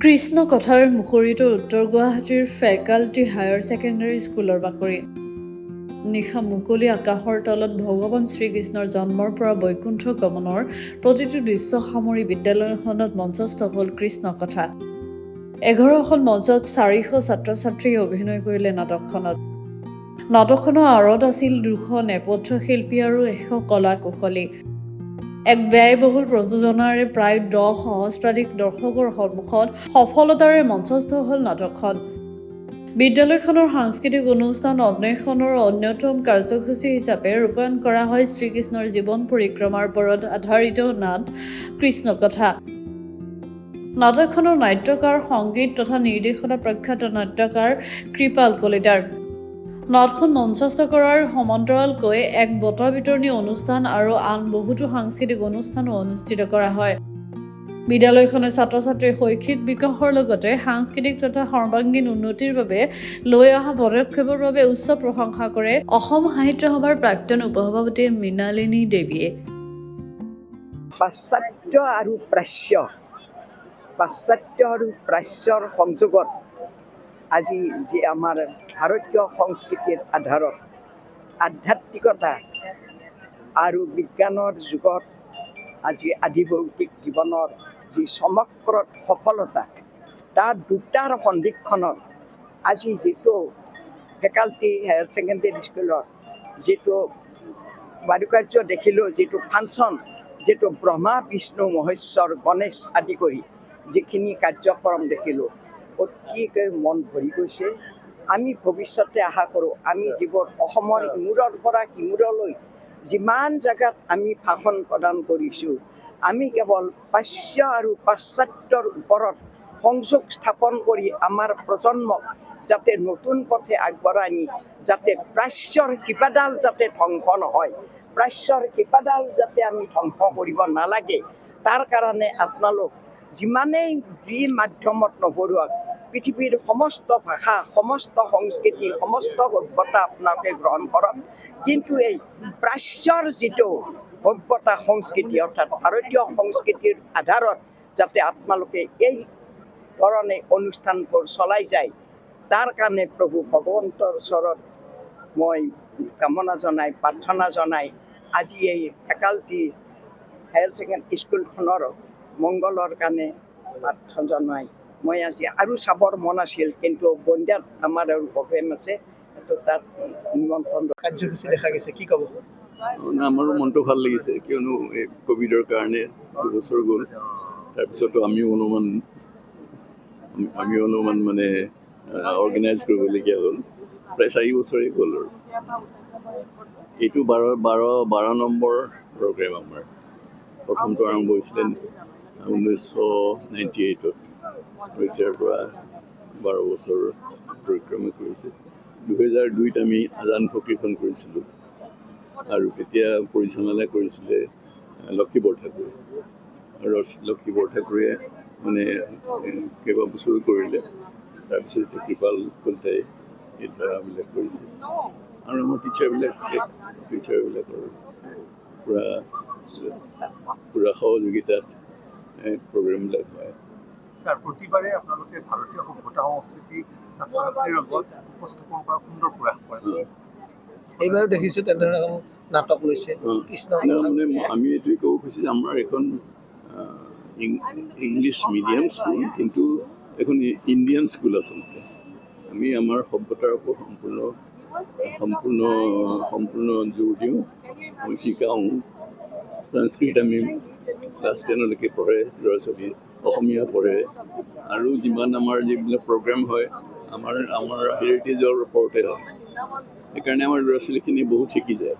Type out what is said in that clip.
কৃষ্ণ কথাৰ মুখৰিটো উত্তৰ গুৱাহাটীৰ ফেকাল্টি হায়াৰ ছেকেণ্ডাৰী স্কুলৰ বাকৰি। নিশা মুকলি আকাশৰ তলত ভগৱান শ্ৰীকৃষ্ণৰ জন্মৰ পৰা বৈকুণ্ঠ গমনৰ প্ৰতিটো দৃশ্য সামৰি বিদ্যালয়খনত মঞ্চস্থ হ'ল কৃষ্ণ কথা। 11খন মঞ্চত 400 ছাত্ৰ ছাত্ৰীয়ে অভিনয় কৰিলে নাটকখনত। নাটকখনৰ আঁৰত আছিল 200 নেপথ্য শিল্পী আৰু 100 কলা কুশলী। এক ব্যয়বহুল প্ৰযোজনাৰে প্ৰায় 10 সহস্ৰাধিক দৰ্শকৰ সন্মুখত সফলতাৰে মঞ্চস্থ হ'ল নাটকখন। বিদ্যালয়খনৰ সাংস্কৃতিক অনুষ্ঠান অন্বেষণৰ অন্যতম কাৰ্যসূচী হিচাপে ৰূপায়ণ কৰা হয় শ্ৰীকৃষ্ণৰ জীৱন পৰিক্ৰমাৰ ওপৰত আধাৰিত নাট কৃষ্ণ কথা। নাটকখনৰ নাট্যকাৰ, সংগীত তথা নিৰ্দেশনা প্ৰখ্যাত নাট্যকাৰ কৃপাল কলিতাৰ। নাটখন মঞ্চস্থ কৰাৰ সমান্তৰালকৈ এক বঁটা বিতৰণী অনুষ্ঠান আৰু আন বহুতো সাংস্কৃতিক অনুষ্ঠানো অনুষ্ঠিত কৰা হয়। বিদ্যালয়খনে ছাত্ৰ-ছাত্ৰীৰ শৈক্ষিক বিকাশৰ লগতে সাংস্কৃতিক তথা সৰ্বাংগীন উন্নতিৰ বাবে লৈ অহা পদক্ষেপৰ বাবে উচ্চ প্ৰশংসা কৰে অসম সাহিত্য সভাৰ প্ৰাক্তন উপসভাপতি মৃণালিনী দেৱীয়ে। পাশ্চাত্য আৰু প্ৰাচ্যৰ সংযোগত আজি যি আমাৰ ভাৰতীয় সংস্কৃতিৰ আধাৰত আধ্যাত্মিকতা আৰু বিজ্ঞানৰ যুগত আজি আদিভৌতিক জীৱনৰ যি সমগ্ৰ সফলতা, তাৰ দুটাৰ সন্ধিক্ষণত আজি যিটো ফেকাল্টি হায়াৰ ছেকেণ্ডেৰী স্কুলত যিটো বাৰুকাৰ্য দেখিলোঁ, যিটো ফাংচন, যিটো ব্ৰহ্মা বিষ্ণু মহেশ্বৰ গণেশ আদি কৰি যিখিনি কাৰ্যক্ৰম দেখিলোঁ, অতিকৈ মন ভৰি গৈছে। আমি ভৱিষ্যতে আশা কৰোঁ আমি যিবোৰ অসমৰ ইমূৰৰ পৰা সিমূৰলৈ যিমান জেগাত আমি ভাষণ প্ৰদান কৰিছোঁ, আমি কেৱল প্ৰাচ্য আৰু পাশ্চাত্যৰ ওপৰত সংযোগ স্থাপন কৰি আমাৰ প্ৰজন্মক যাতে নতুন পথে আগবঢ়াই নি যাতে প্ৰাচ্যৰ শিপাডাল যাতে ধ্বংস নহয়, প্ৰাচ্যৰ শিপাডাল যাতে আমি ধ্বংস কৰিব নালাগে, তাৰ কাৰণে আপোনালোক যিমানেই যি মাধ্যমত নপঢ়ুৱাক পৃথিৱীৰ সমস্ত ভাষা, সমস্ত সংস্কৃতি, সমস্ত সভ্যতা আপোনালোকে গ্ৰহণ কৰক, কিন্তু এই প্ৰাচ্যৰ যিটো সভ্যতা সংস্কৃতি অৰ্থাৎ ভাৰতীয় সংস্কৃতিৰ আধাৰত যাতে আপোনালোকে এই ধৰণে অনুষ্ঠানবোৰ চলাই যায়, তাৰ কাৰণে প্ৰভু ভগৱন্তৰ ওচৰত মই কামনা জনাই, প্ৰাৰ্থনা জনাই আজি এই ফেকাল্টি হায়াৰ ছেকেণ্ডেৰী স্কুলখনৰ মংগলৰ কাৰণে প্ৰাৰ্থনা জনাই মই আজি আৰু চাবৰ মন আছিল, কিন্তু বন্দিয়াত আমাৰ আৰু প্ৰগ্ৰেম আছে, তাত নিমন্ত্ৰণ কাৰ্যসূচী দেখা গৈছে, কি ক'ব? আমাৰো মনটো ভাল লাগিছে, কিয়নো এই ক'ভিডৰ কাৰণে 2 বছৰ গ'ল। তাৰপিছতো আমিও অলপমান মানে অৰ্গেনাইজ কৰিবলগীয়া হ'ল। প্ৰায় 4 বছৰেই গ'ল আৰু এইটো 12 নম্বৰ প্ৰগ্ৰেম আমাৰ। প্ৰথমটো আৰম্ভ হৈছিলে 1998-ত, এতিয়াৰ পৰা 12 বছৰ পৰিক্ৰমা কৰিছে। 2002-ত আমি আজান ফকীৰখন কৰিছিলোঁ আৰু তেতিয়া পৰিচালনা কৰিছিলে লক্ষী বৰঠাকুৰে, আৰু লক্ষী বৰঠাকুৰে মানে কেইবা বছৰো কৰিলে। তাৰপিছত এতিয়া কৃপাল কলিতাই এই ধাৰাবিলাক কৰিছে আৰু আমাৰ টিচাৰবিলাকৰ পুৰা সহযোগিতাত প্ৰগ্ৰেমবিলাক হয়। ছাৰ, প্ৰতিবাৰে আপোনালোকে ভাৰতীয় সভ্যতা সংস্কৃতি ছাত্ৰ ছাত্ৰীৰ লগত উপস্থাপন কৰা সুন্দৰ প্ৰয়াস কৰে। এইবাৰো দেখিছোঁ তেনেধৰণৰ নাটক লৈছে কৃষ্ণ। মানে আমি এইটোৱে ক'ব খুজিছোঁ যে আমাৰ এখন ইংলিছ মিডিয়াম স্কুল, কিন্তু এখন ইণ্ডিয়ান স্কুল আচলতে। আমি আমাৰ সভ্যতাৰ ওপৰত সম্পূৰ্ণ জোৰ দিওঁ, আমি শিকাওঁ। সংস্কৃত আমি ক্লাছ 10লৈকে পঢ়ে ল'ৰা ছোৱালী, অসমীয়া পঢ়ে, আৰু যিমান আমাৰ যিবিলাক প্ৰগ্ৰেম হয় আমাৰ হেৰিটেজৰ ওপৰতে হয়। সেইকাৰণে আমাৰ ল'ৰা ছোৱালীখিনি বহুত শিকি যায়।